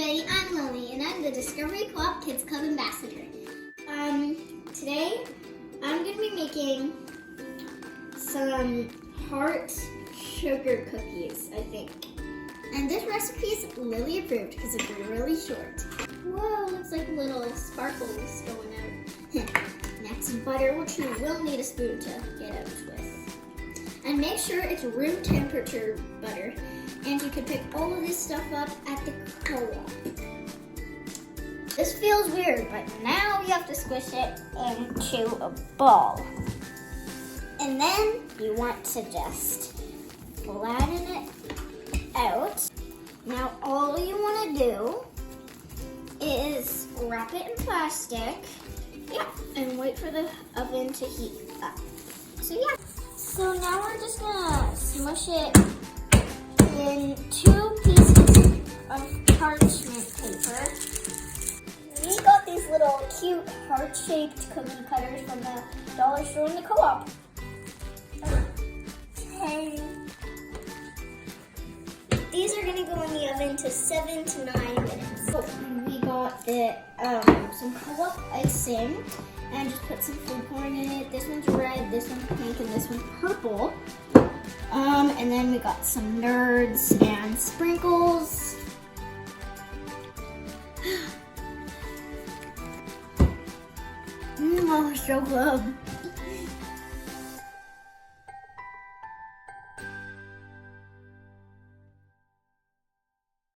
everybody, I'm Lily and I'm the Discovery Co-op Kids Club Ambassador. Today I'm going to be making some heart sugar cookies, I think. And this recipe is Lily approved because it's really short. Whoa, looks like little sparkles going out. Next, butter, which you will need a spoon to get out with. And make sure it's room temperature butter. And you can pick all of this stuff up at the co-op. This feels weird, but now you have to squish it into a ball. And then you want to just flatten it out. Now all you want to do is wrap it in plastic, and wait for the oven to heat up. So now we're just gonna smush it in 2 pieces of parchment paper. We got these little cute heart-shaped cookie cutters from the dollar store in the co-op. Okay. These are gonna go in the oven to 7 to 9 minutes. So we got the some co-op icing and just put some food corn in it. This one's red, this one's pink, and this one's purple. And then we got some nerds and sprinkles. Oh, so good.